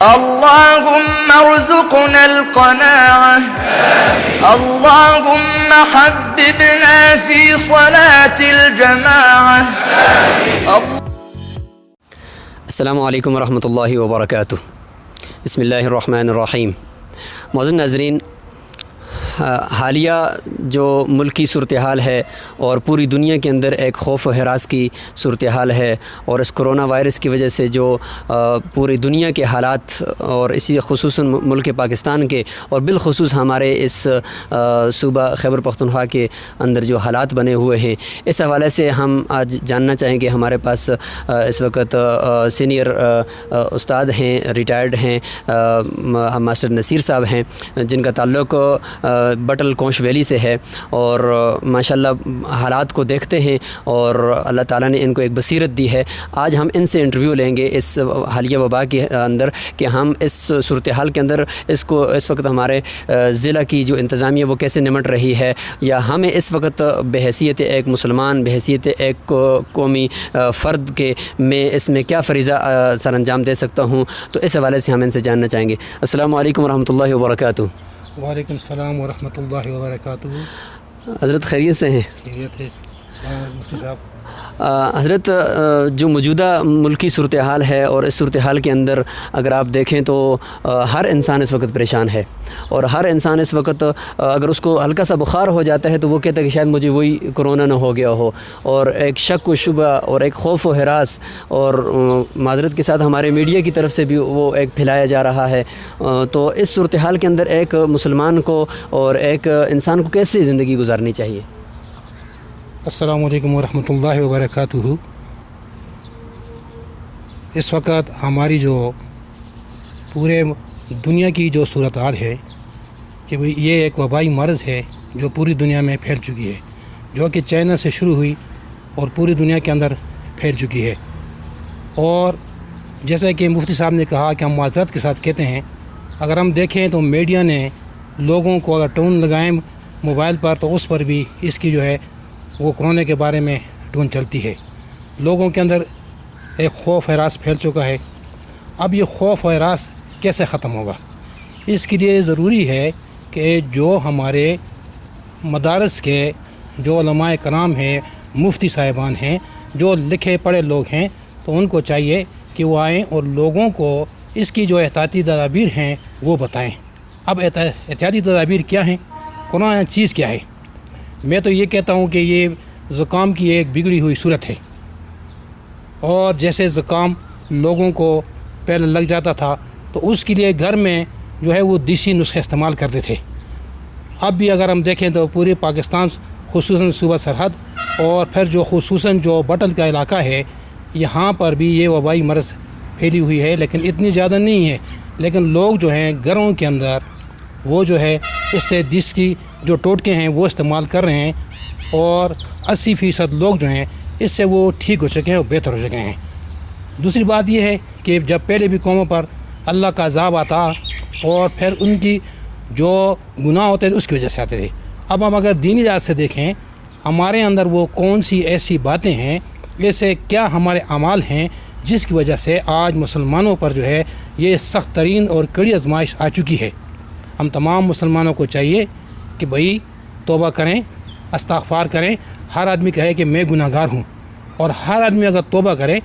اللهم ارزقنا القناعة اللهم حببنا في صلاة الجماعة السلام علیکم ورحمۃ اللہ وبرکاتہ۔ بسم اللہ الرحمن الرحیم۔ معزز ناظرین، حالیہ جو ملکی صورتحال ہے اور پوری دنیا کے اندر ایک خوف و ہراس کی صورتحال ہے، اور اس کرونا وائرس کی وجہ سے جو پوری دنیا کے حالات اور اسی خصوصاً ملک پاکستان کے اور بالخصوص ہمارے اس صوبہ خیبر پختونخوا کے اندر جو حالات بنے ہوئے ہیں، اس حوالے سے ہم آج جاننا چاہیں گے۔ ہمارے پاس اس وقت سینئر استاد ہیں، ریٹائرڈ ہیں، ماسٹر نصیر صاحب ہیں، جن کا تعلق بٹل کونش ویلی سے ہے، اور ماشاءاللہ حالات کو دیکھتے ہیں اور اللہ تعالیٰ نے ان کو ایک بصیرت دی ہے۔ آج ہم ان سے انٹرویو لیں گے اس حالیہ وبا کے اندر کہ ہم اس صورتحال کے اندر اس وقت ہمارے ضلع کی جو انتظامیہ وہ کیسے نمٹ رہی ہے، یا ہمیں اس وقت بحیثیت ایک مسلمان، بحیثیت ایک قومی فرد کے میں اس میں کیا فریضہ سر انجام دے سکتا ہوں، تو اس حوالے سے ہم ان سے جاننا چاہیں گے۔ السلام علیکم ورحمۃ اللہ وبرکاتہ۔ وعلیکم السلام ورحمۃ اللہ وبرکاتہ۔ حضرت خیریت سے ہیں؟ خیریت ہے مفتی صاحب۔ حضرت، جو موجودہ ملکی صورتحال ہے اور اس صورتحال کے اندر اگر آپ دیکھیں تو ہر انسان اس وقت پریشان ہے، اور ہر انسان اس وقت اگر اس کو ہلکا سا بخار ہو جاتا ہے تو وہ کہتا ہے کہ شاید مجھے وہی کرونا نہ ہو گیا ہو، اور ایک شک و شبہ اور ایک خوف و ہراس، اور معذرت کے ساتھ ہمارے میڈیا کی طرف سے بھی وہ ایک پھیلایا جا رہا ہے۔ تو اس صورتحال کے اندر ایک مسلمان کو اور ایک انسان کو کیسے زندگی گزارنی چاہیے؟ السلام علیکم ورحمۃ اللہ وبرکاتہ۔ اس وقت ہماری جو پورے دنیا کی جو صورتحال ہے کہ یہ ایک وبائی مرض ہے جو پوری دنیا میں پھیل چکی ہے، جو کہ چائنا سے شروع ہوئی اور پوری دنیا کے اندر پھیل چکی ہے۔ اور جیسا کہ مفتی صاحب نے کہا کہ ہم معذرت کے ساتھ کہتے ہیں، اگر ہم دیکھیں تو میڈیا نے لوگوں کو اگر ٹون لگائیں موبائل پر تو اس پر بھی اس کی جو ہے وہ کرونا کے بارے میں ٹون چلتی ہے۔ لوگوں کے اندر ایک خوف ہراس پھیل چکا ہے۔ اب یہ خوف و ہراس کیسے ختم ہوگا؟ اس کے لیے ضروری ہے کہ جو ہمارے مدارس کے جو علماء کرام ہیں، مفتی صاحبان ہیں، جو لکھے پڑھے لوگ ہیں، تو ان کو چاہیے کہ وہ آئیں اور لوگوں کو اس کی جو احتیاطی تدابیر ہیں وہ بتائیں۔ اب احتیاطی تدابیر کیا ہیں؟ کرونا چیز کیا ہے؟ میں تو یہ کہتا ہوں کہ یہ زکام کی ایک بگڑی ہوئی صورت ہے، اور جیسے زکام لوگوں کو پہلے لگ جاتا تھا تو اس کے لیے گھر میں جو ہے وہ دیسی نسخے استعمال کرتے تھے۔ اب بھی اگر ہم دیکھیں تو پورے پاکستان خصوصاً صوبہ سرحد اور پھر جو خصوصاً جو بٹل کا علاقہ ہے، یہاں پر بھی یہ وبائی مرض پھیلی ہوئی ہے، لیکن اتنی زیادہ نہیں ہے۔ لیکن لوگ جو ہیں گھروں کے اندر وہ جو ہے اس سے دیسی جو ٹوٹکے ہیں وہ استعمال کر رہے ہیں، اور 80% لوگ جو ہیں اس سے وہ ٹھیک ہو چکے ہیں اور بہتر ہو چکے ہیں۔ دوسری بات یہ ہے کہ جب پہلے بھی قوموں پر اللہ کا عذاب آتا اور پھر ان کی جو گناہ ہوتے تھے اس کی وجہ سے آتے تھے۔ اب ہم اگر دینی لحاظ سے دیکھیں ہمارے اندر وہ کون سی ایسی باتیں ہیں، ایسے کیا ہمارے اعمال ہیں جس کی وجہ سے آج مسلمانوں پر جو ہے یہ سخت ترین اور کڑی آزمائش آ چکی ہے۔ ہم تمام مسلمانوں کو چاہیے کہ بھئی توبہ کریں، استغفار کریں۔ ہر آدمی کہے کہ میں گناہ گار ہوں، اور ہر آدمی اگر توبہ کرے،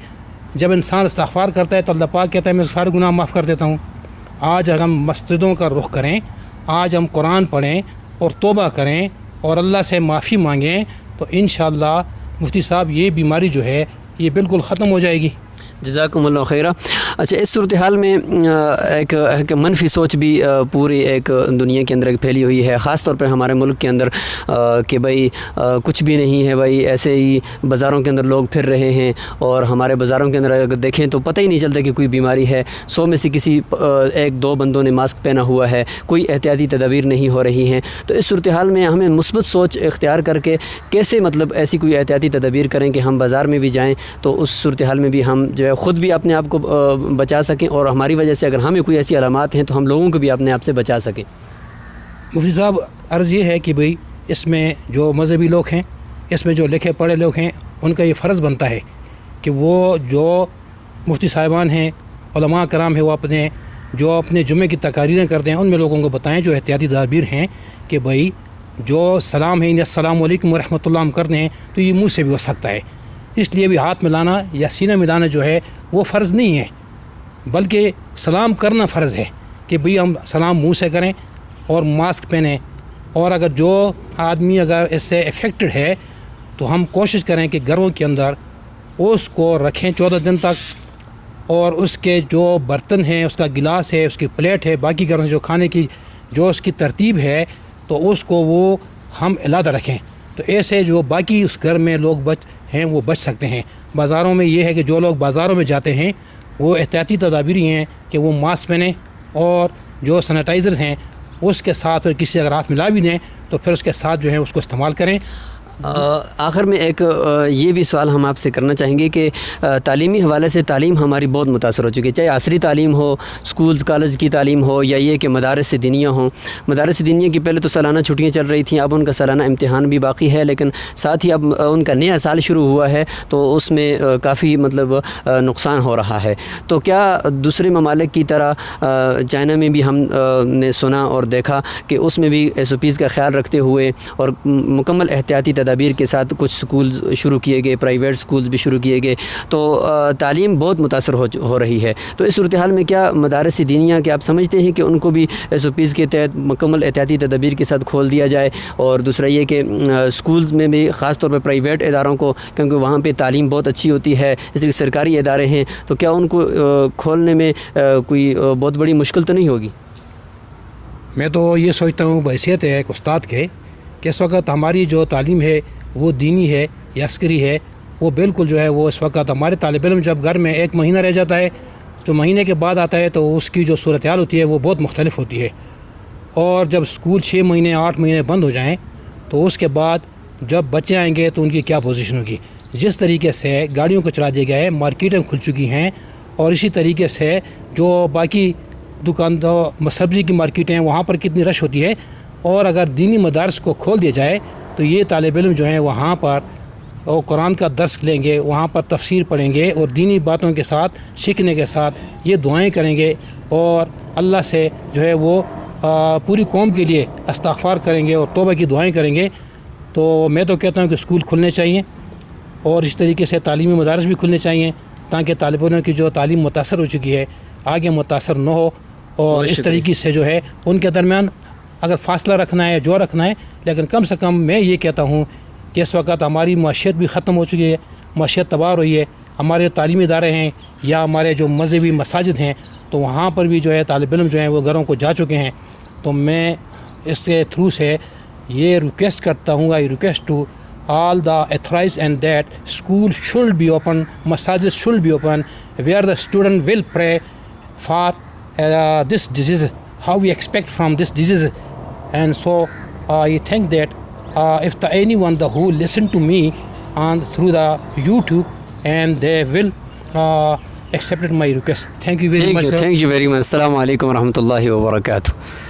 جب انسان استغفار کرتا ہے تو اللہ پاک کہتا ہے میں سارے گناہ معاف کر دیتا ہوں۔ آج اگر ہم مسجدوں کا رخ کریں، آج ہم قرآن پڑھیں اور توبہ کریں اور اللہ سے معافی مانگیں تو انشاءاللہ مفتی صاحب یہ بیماری جو ہے یہ بالکل ختم ہو جائے گی۔ جزاکم اللہ خیرہ۔ اچھا، اس صورتحال میں ایک منفی سوچ بھی پوری ایک دنیا کے اندر پھیلی ہوئی ہے، خاص طور پر ہمارے ملک کے اندر، کہ بھائی کچھ بھی نہیں ہے، بھائی ایسے ہی بازاروں کے اندر لوگ پھر رہے ہیں، اور ہمارے بازاروں کے اندر اگر دیکھیں تو پتہ ہی نہیں چلتا کہ کوئی بیماری ہے۔ 100 میں سے کسی 1-2 بندوں نے ماسک پہنا ہوا ہے، کوئی احتیاطی تدابیر نہیں ہو رہی ہیں۔ تو اس صورتحال میں ہمیں مثبت سوچ اختیار کر کے کیسے ایسی کوئی احتیاطی تدابیر کریں کہ ہم بازار میں بھی جائیں تو اس صورتحال میں بھی ہم جو ہے خود بھی اپنے آپ کو بچا سکیں، اور ہماری وجہ سے اگر ہمیں کوئی ایسی علامات ہیں تو ہم لوگوں کو بھی اپنے آپ سے بچا سکیں۔ مفتی صاحب، عرض یہ ہے کہ بھئی اس میں جو مذہبی لوگ ہیں، اس میں جو لکھے پڑھے لوگ ہیں، ان کا یہ فرض بنتا ہے کہ وہ جو مفتی صاحبان ہیں، علماء کرام ہیں، وہ اپنے جو اپنے جمعے کی تقاریریں کرتے ہیں ان میں لوگوں کو بتائیں جو احتیاطی تدابیر ہیں کہ بھائی جو سلام ہے السلام علیکم ورحمۃ اللہ ہم کرتے ہیں تو یہ منہ سے بھی ہو سکتا ہے، اس لیے بھی ہاتھ ملانا یا سینہ ملانا جو ہے وہ فرض نہیں ہے، بلکہ سلام کرنا فرض ہے کہ بھئی ہم سلام منہ سے کریں اور ماسک پہنیں، اور اگر جو آدمی اگر اس سے افیکٹڈ ہے تو ہم کوشش کریں کہ گھروں کے اندر اس کو رکھیں 14 دن تک، اور اس کے جو برتن ہیں، اس کا گلاس ہے، اس کی پلیٹ ہے، باقی گھروں سے جو کھانے کی جو اس کی ترتیب ہے تو اس کو وہ ہم علیحدہ رکھیں، تو ایسے جو باقی اس گھر میں لوگ ہیں وہ بچ سکتے ہیں۔ بازاروں میں یہ ہے کہ جو لوگ بازاروں میں جاتے ہیں وہ احتیاطی تدابیر یہ ہیں کہ وہ ماسک پہنیں، اور جو سینیٹائزر ہیں اس کے ساتھ کسی اگر ہاتھ ملا بھی دیں تو پھر اس کے ساتھ جو ہے اس کو استعمال کریں۔ آخر میں ایک یہ بھی سوال ہم آپ سے کرنا چاہیں گے کہ تعلیمی حوالے سے تعلیم ہماری بہت متاثر ہو چکی ہے، چاہے عصری تعلیم ہو، سکولز کالج کی تعلیم ہو، یا یہ کہ مدارس دینیہ ہوں۔ مدارس دینیہ کی پہلے تو سالانہ چھٹیاں چل رہی تھیں، اب ان کا سالانہ امتحان بھی باقی ہے، لیکن ساتھ ہی اب ان کا نیا سال شروع ہوا ہے تو اس میں کافی نقصان ہو رہا ہے۔ تو کیا دوسرے ممالک کی طرح چائنا میں بھی ہم نے سنا اور دیکھا کہ اس میں بھی SOPs کا خیال رکھتے ہوئے اور مکمل احتیاطی تدابیر کے ساتھ کچھ سکولز شروع کیے گئے، پرائیویٹ سکولز بھی شروع کیے گئے، تو تعلیم بہت متاثر ہو رہی ہے۔ تو اس صورتحال میں کیا مدارس دینیہ کہ آپ سمجھتے ہیں کہ ان کو بھی SOPs کے تحت مکمل احتیاطی تدابیر کے ساتھ کھول دیا جائے؟ اور دوسرا یہ کہ سکولز میں بھی خاص طور پہ پرائیویٹ اداروں کو، کیونکہ وہاں پہ تعلیم بہت اچھی ہوتی ہے، اس لیے سرکاری ادارے ہیں، تو کیا ان کو کھولنے میں کوئی بہت بڑی مشکل تو نہیں ہوگی؟ میں تو یہ سوچتا ہوں بحیثیت ہے ایک استاد کے کہ اس وقت ہماری جو تعلیم ہے وہ دینی ہے یا عسکری ہے، وہ بالکل جو ہے وہ اس وقت ہمارے طالب علم جب گھر میں 1 مہینہ رہ جاتا ہے تو مہینے کے بعد آتا ہے تو اس کی جو صورتحال ہوتی ہے وہ بہت مختلف ہوتی ہے، اور جب اسکول 6 مہینے 8 مہینے بند ہو جائیں تو اس کے بعد جب بچے آئیں گے تو ان کی کیا پوزیشن ہوگی۔ جس طریقے سے گاڑیوں کو چلا دیا گیا ہے، مارکیٹیں کھل چکی ہیں، اور اسی طریقے سے جو باقی دکاندار سبزی کی مارکیٹیں ہیں وہاں پر کتنی رش ہوتی ہے، اور اگر دینی مدارس کو کھول دیا جائے تو یہ طالب علم جو ہیں وہاں پر وہ قرآن کا درس لیں گے، وہاں پر تفسیر پڑھیں گے، اور دینی باتوں کے ساتھ سیکھنے کے ساتھ یہ دعائیں کریں گے، اور اللہ سے جو ہے وہ پوری قوم کے لیے استغفار کریں گے اور توبہ کی دعائیں کریں گے۔ تو میں تو کہتا ہوں کہ اسکول کھلنے چاہیے، اور اس طریقے سے تعلیمی مدارس بھی کھلنے چاہیے تاکہ طالب علموں کی جو تعلیم متاثر ہو چکی ہے آگے متاثر نہ ہو، اور اس طریقے سے جو ہے ان کے درمیان اگر فاصلہ رکھنا ہے جو رکھنا ہے، لیکن کم سے کم میں یہ کہتا ہوں کہ اس وقت ہماری معاشیت بھی ختم ہو چکی ہے، معاشیت تباہ ہو رہی ہے، ہمارے تعلیمی ادارے ہیں یا ہمارے جو مذہبی مساجد ہیں تو وہاں پر بھی جو ہے طالب علم جو ہیں وہ گھروں کو جا چکے ہیں۔ تو میں اس کے تھرو سے یہ ریکویسٹ کرتا ہوں، I request to all the authorized and that school should be open, masajid should be open, where the student will pray for this disease, how we expect from this disease. And so I think that if anyone who listen to me on through the YouTube, and they will accept my request. Thank you very much. Thank you very much. Assalamu alaikum wa rahmatullahi wa barakatuh.